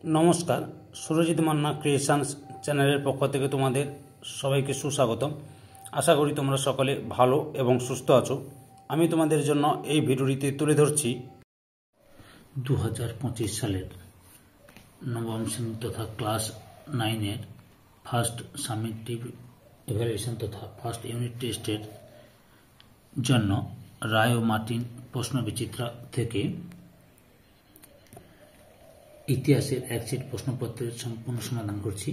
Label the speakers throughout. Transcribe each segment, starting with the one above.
Speaker 1: নমস্কার, সুরজিৎ মান্না ক্রিয়েশনস চ্যানেলের পক্ষ থেকে তোমাদের সবাইকে সুস্বাগতম। আশা করি তোমরা সকলে ভালো এবং সুস্থ আছো। আমি তোমাদের জন্য এই ভিডিওটিতে তুলে ধরছি 2025 সালের নবম শ্রেণী তথা ক্লাস 9-এর ফার্স্ট সামেটিভ ইভ্যালুয়েশন তথা ফার্স্ট ইউনিট টেস্টের জন্য রায় ও মার্টিন প্রশ্নবিচিত্রা থেকে ইতিহাসের এক সেট প্রশ্নপত্রের সম্পূর্ণ সমাধান করছি।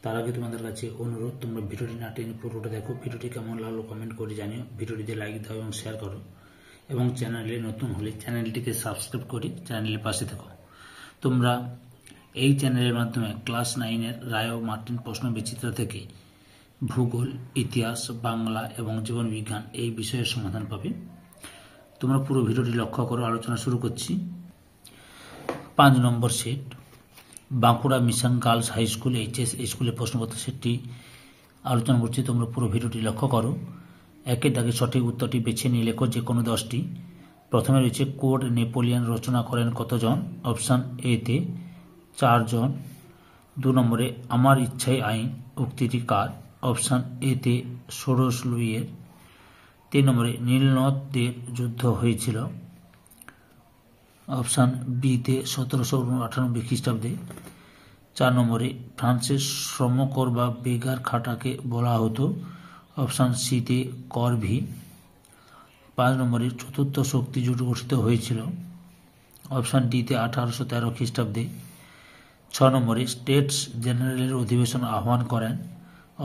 Speaker 1: তার আগে তোমাদের কাছে অনুরোধ, তোমরা ভিডিওটি না টেনে পুরোটা দেখো। ভিডিওটি কেমন লাগলো কমেন্ট করে জানিও, ভিডিওটিতে লাইক দাও এবং শেয়ার করো, এবং চ্যানেলে নতুন হলে চ্যানেলটিকে সাবস্ক্রাইব করে চ্যানেলের পাশে থাকো। তোমরা এই চ্যানেলের মাধ্যমে ক্লাস 9-এর রায় ও মার্টিন প্রশ্নবিচিত্রা থেকে ভূগোল, ইতিহাস, বাংলা এবং জীবন বিজ্ঞান এই বিষয়ের সমাধান পাবে। তোমরা পুরো ভিডিওটি লক্ষ্য করো। আলোচনা শুরু করছি। 5 নম্বর set, Bankura mission girls high school HS স্কুলের প্রশ্নপত্র সেটটি আলোচনা করছি। তোমরা পুরো ভিডিওটি লক্ষ্য করো। একের দাগে সঠিক উত্তরটি বেছে নিয়ে লেখো যে কোনো 10টি। প্রথমে রয়েছে কোড নেপোলিয়ন রচনা করেন কতজন? অপশান এতে 4 জন। 2 নম্বরে আমার ইচ্ছাই আইন উক্তিটি কার? অপশান এতে ষোড়শ লুইয়ের। 3 নম্বরে নীলনদের যুদ্ধ হয়েছিল? অপশান বিতে 1798 খ্রিস্টাব্দে। 4 নম্বরে ফ্রান্সের শ্রমকর বা বেগার খাটাকে বলা হতো? অপশান সিতে করভি। 5 নম্বরে চতুর্থ শক্তি জোট গঠিত হয়েছিল? অপশান ডিতে 1813 খ্রিস্টাব্দে। 6 নম্বরে স্টেটস জেনারেলের অধিবেশন আহ্বান করেন?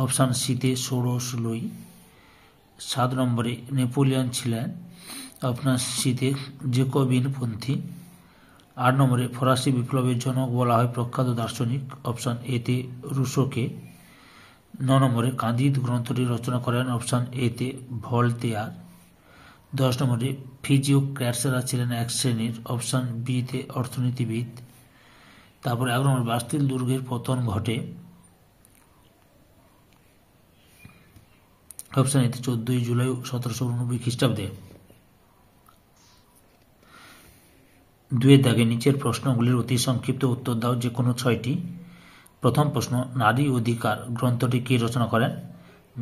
Speaker 1: অপশান সিতে ষোড়শ লুই। 7 নম্বরে নেপোলিয়ন ছিলেন? অপশান সিতে জেকোবিনপন্থী। 8 নম্বরে ফরাসি বিপ্লবের জনক বলা হয় প্রখ্যাত দার্শনিক? অপশান এতে রুশোকে। 9 নম্বরে কাঁদিদ গ্রন্থটি রচনা করেন? অপশান এতে ভলতেয়ার। 10 নম্বরে ফিজিওক্র্যাটসরা ছিলেন এক শ্রেণীর? অপশান বিতে অর্থনীতিবিদ। তারপরে 11 নম্বর বাস্তিল দুর্গের পতন ঘটে? অপশান এতে 14 জুলাই 1789 খ্রিস্টাব্দে। 2 দাগে নিচের প্রশ্নগুলির অতি সংক্ষিপ্ত উত্তর দাও যে কোনো 6টি। প্রথম প্রশ্ন, নারী অধিকার গ্রন্থটি কে রচনা করেন?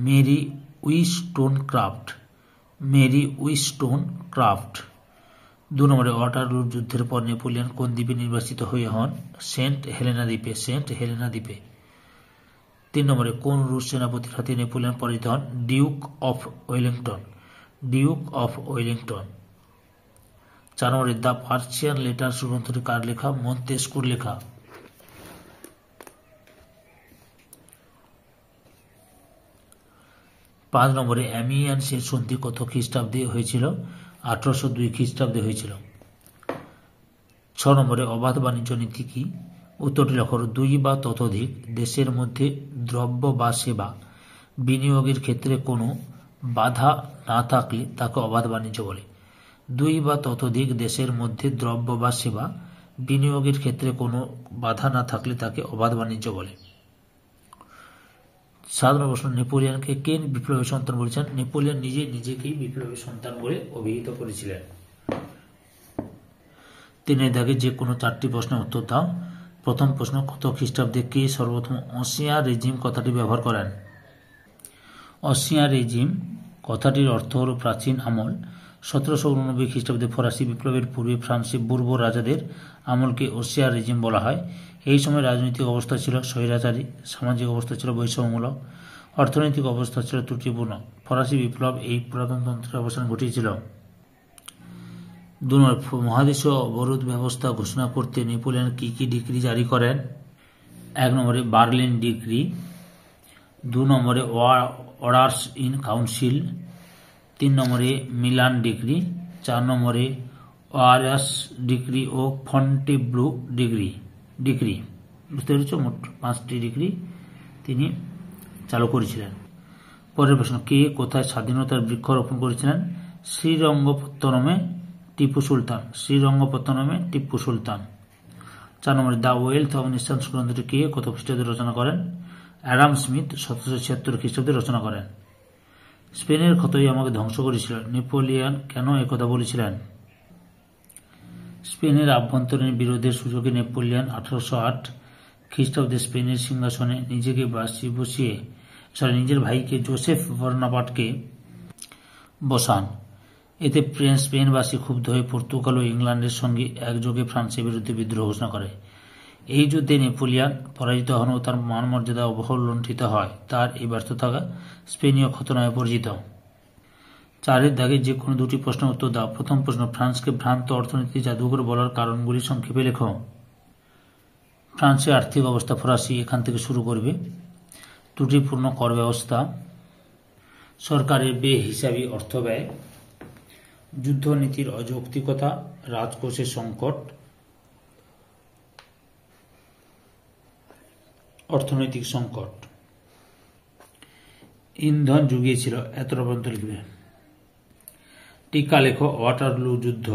Speaker 1: মেরি উইস্টোনক্রাফট। মেরি উইস্টোনক্রাফট। 2 নম্বরে ওয়াটারলুর যুদ্ধের পর নেপোলিয়ন কোন দ্বীপে নির্বাসিত হয়ে হন? সেন্ট হেলেনা দ্বীপে। সেন্ট হেলেনা দ্বীপে। 3 নম্বরে কোন রুশ সেনাপতির হাতে নেপোলিয়ন পরাজিত হন? Duke of Wellington. Duke of Wellington. 4 নম্বরে দ্য পার্সিয়ান লেটার্স গ্রন্থটি কার লেখা? মন্তেস্কুর লেখা। 5 নম্বরে অ্যামিয়ানসের সন্ধি কত খ্রিস্টাব্দে হয়েছিল? 1802 খ্রিস্টাব্দে হয়েছিল। 6 নম্বরে অবাধ বাণিজ্য নীতি কি? উত্তরটি লেখো। 2 বা ততোধিক দেশের মধ্যে দ্রব্য বা সেবা বিনিয়োগের ক্ষেত্রে কোনো বাধা না থাকলে তাকে অবাধ বাণিজ্য বলে। 2 বা ততোধিক দেশের মধ্যে দ্রব্য বা সেবা বিনিয়োগের ক্ষেত্রে কোনো বাধা না থাকলে তাকে অবাধ বাণিজ্য বলে। 7 নম্বর প্রশ্ন, নেপোলিয়নকে কে বিপ্লবী সন্তান বলেছেন? নেপোলিয়ন নিজেকেই বিপ্লবী সন্তান বলে অভিহিত করেছিলেন। 3 দাগে যে কোনো 4টি প্রশ্নের উত্তর দাও। প্রথম প্রশ্ন, কত খ্রিস্টাব্দে কে সর্বপ্রথম অঁসিয়াঁ রেজিম কথাটি ব্যবহার করেন? অঁসিয়াঁ রেজিম কথাটির অর্থ হল প্রাচীন আমল। 1789 খ্রিস্টাব্দে ফরাসি বিপ্লবের পূর্বে ফ্রান্সে বুর্বো রাজাদের আমলকে অঁসিয়াঁ রেজিম বলা হয়। এই সময় রাজনৈতিক অবস্থা ছিল স্বৈরাচারী, সামাজিক অবস্থা ছিল বৈষম্যমূলক, অর্থনৈতিক অবস্থা ছিল ত্রুটিপূর্ণ। ফরাসি বিপ্লব এই পুরাতনতন্ত্রের অবসান ঘটিয়েছিল। 2 নম্বর মহাদেশীয় অবরোধ ব্যবস্থা ঘোষণা করতে নেপোলিয়ন কি কি ডিক্রি জারি করেন? 1 নম্বরে বার্লিন ডিক্রি। 2 নম্বরে অর্ডার্স ইন কাউন্সিল। 3 নম্বরে মিলান ডিক্রি। 4 নম্বরে ওয়ারাস ডিক্রি ও ফন্টেব্লু ডিক্রি। বুঝতে পেরেছ? মোট 5টি ডিক্রি তিনি চালু করেছিলেন। পরের প্রশ্ন, কে কোথায় স্বাধীনতার বৃক্ষরোপণ করেছিলেন? শ্রীরঙ্গপত্তনমে টিপু সুলতান। শ্রীরঙ্গপত্তনমে টিপু সুলতান। 4 নম্বরে দ্য ওয়েলথ অব নেশনস গ্রন্থটি কে কত খ্রিস্টাব্দে রচনা করেন? অ্যাডাম স্মিথ 1776 খ্রিস্টাব্দে রচনা করেন। স্পেনের ক্ষতই আমাকে ধ্বংস করেছিল, নেপোলিয়ন কেন একথা বলেছিলেন? স্পেনের আভ্যন্তরীণ বিরোধের সুযোগে নেপোলিয়ন 1808 খ্রিস্টাব্দে স্পেনের সিংহাসনে নিজেকে নিজের ভাইকে জোসেফ বর্নাপার্টকে বসান। এতে স্পেনবাসী ক্ষুব্ধ হয়ে পর্তুগাল ও ইংল্যান্ডের সঙ্গে একযোগে ফ্রান্সের বিরুদ্ধে বিদ্রোহ ঘোষণা করে। এই যুদ্ধে নেপোলিয়ন পরাজিত হন ও তার মান মর্যাদা অবহেল লুণ্ঠিত হয়। তার এই ব্যর্থতা স্পেনীয় ক্ষত নামে পরিচিত। 4 দাগে যে কোনো দুটি প্রশ্নের উত্তর দাও। প্রথম প্রশ্ন, ফ্রান্সকে ভ্রান্ত অর্থনীতি জাদুঘর বলার কারণগুলি সংক্ষেপে লেখো। ফ্রান্সের আর্থিক অবস্থা ফরাসি, এখান থেকে শুরু করবে। ত্রুটিপূর্ণ কর ব্যবস্থা, সরকারের বেহিসাবি অর্থ ব্যয়, যুদ্ধনীতির অযৌক্তিকতা, রাজকোষের সংকট, অর্থনৈতিক সংকট। ইন্ধন জুগিয়েছিল, এতটা পর্যন্ত লিখবে। টিকা লেখো। ওয়াটারলু যুদ্ধ,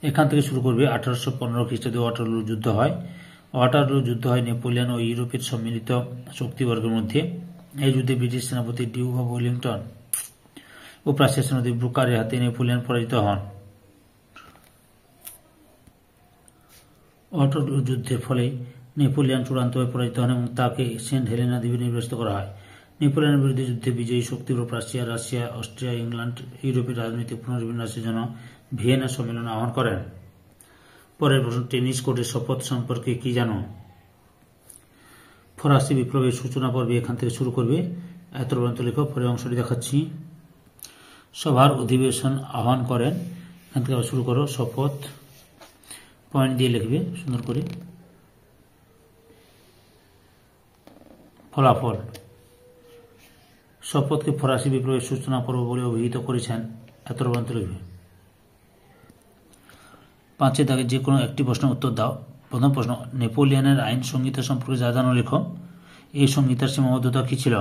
Speaker 1: এখান থেকে শুরু করবে। 1815 খ্রিস্টাব্দে ওয়াটারলু যুদ্ধ হয়। ওয়াটারলু যুদ্ধ হয় নেপোলিয়ন ও ইউরোপের সম্মিলিত শক্তিবর্গের মধ্যে। এই যুদ্ধে ব্রিটিশ সেনাপতি ডিউক অব ওয়েলিংটন ও প্রাচ্যের সেনাপতি ব্রুকারের হাতে নেপোলিয়ন পরাজিত হন। ওয়াটারলু যুদ্ধের ফলে নেপোলিয়ন চূড়ান্তভাবে পরাজিত হন এবং তাকে সেন্ট হেলেনা দ্বীপে নির্বাসিত করা হয়। নেপোলিয়নের বিরুদ্ধে যুদ্ধে বিজয়ী শক্তিগুলো প্রাচ্যিয়া, রাশিয়া, অস্ট্রিয়া, ইংল্যান্ড ইউরোপের রাজনৈতিক পুনর্বিন্যাসের জন্য ভিয়েনা সম্মেলন আহ্বান করেন। পরের প্রশ্ন, টেনিস কোর্টের শপথ সম্পর্কে কি জানো? ফরাসি বিপ্লবের সূচনা পর্বে, এখান থেকে শুরু করবে। এত পর্যন্ত লেখো। পরের অংশটি দেখাচ্ছি। সভার অধিবেশন আহ্বান করেন, এখান থেকে আবার শুরু করো। শপথ পয়েন্ট দিয়ে লিখবে সুন্দর করে। ফলাফল, শপথকে ফরাসি বিপ্লবের সূচনা পর্ব বলে অভিহিত করেছেন, এত পর্যন্ত লিখবে। 5 দাগে যে কোনো একটি প্রশ্নের উত্তর দাও। প্রথম প্রশ্ন, নেপোলিয়নের আইন সংহিতা সম্পর্কে যা জানো লেখো। এই সংহিতার সীমাবদ্ধতা কি ছিল?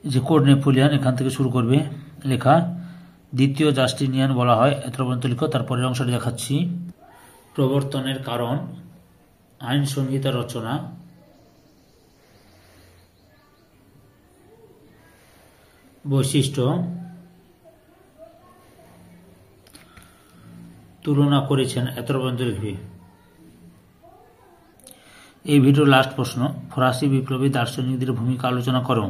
Speaker 1: যে কোড নেপোলিয়ন, এখান থেকে শুরু করবে লেখা। দ্বিতীয় জাস্টিনিয়ান বলা হয়, এত পর্যন্ত লিখো। তারপরের অংশটি দেখাচ্ছি। প্রবর্তনের কারণ, আইন সংহিতা রচনা, বৈশিষ্ট্য, তুলনা করেছেন, এত পর্যন্ত লিখবে। এই ভিডিওর লাস্ট প্রশ্ন, ফরাসি বিপ্লবী দার্শনিকদের ভূমিকা আলোচনা করো।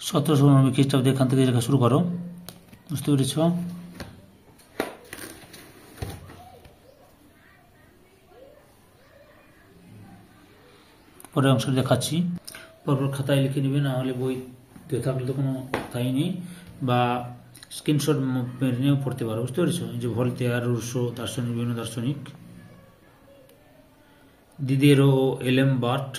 Speaker 1: 1799 খ্রিস্টাব্দে, এখান থেকে লেখা শুরু করো। বুঝতে পেরেছ? পরের অংশটি দেখাচ্ছি। পরপর খাতায় লিখে নেবে, না হলে বইতে থাকলে তো কোনো কথাই নেই, বা স্ক্রিনশট মেরে নিয়েও পড়তে পারো। বুঝতে পেরেছ? যে ভলতেয়ার, রুসো, দার্শনিক, বিভিন্ন দার্শনিক, দিদিয়েরো ও এলেমবার্ট,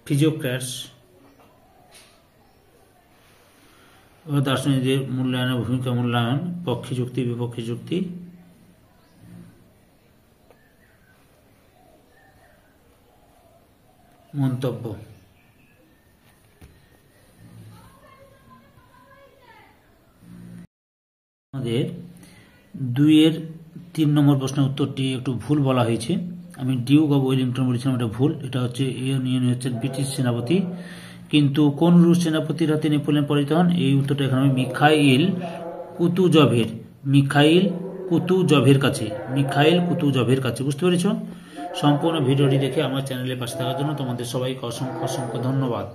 Speaker 1: ফিজিওক্র্যাটস, দার্শনিকদের মূল্যায়নের ভূমিকা, মূল্যায়ন, পক্ষে যুক্তি, বিপক্ষে যুক্তি, মন্তব্য। আমাদের 2-এর 3 নম্বর প্রশ্নের উত্তরটি একটু ভুল বলা হয়েছে। আমি ডিউক অব ওয়েলিংটন বলেছিলাম, এটা ভুল। এটা হচ্ছে হচ্ছেন ব্রিটিশ সেনাপতি। কিন্তু কোন রুশ সেনাপতির হাতে নেপোলিয়ন পরাজিত হন? এই উত্তরটা এখানে আমি মিখাইল কুতুজভের কাছে। বুঝতে পেরেছ? সম্পূর্ণ ভিডিওটি দেখে আমার চ্যানেলের পাশে থাকার জন্য তোমাদের সবাইকে অসংখ্য ধন্যবাদ।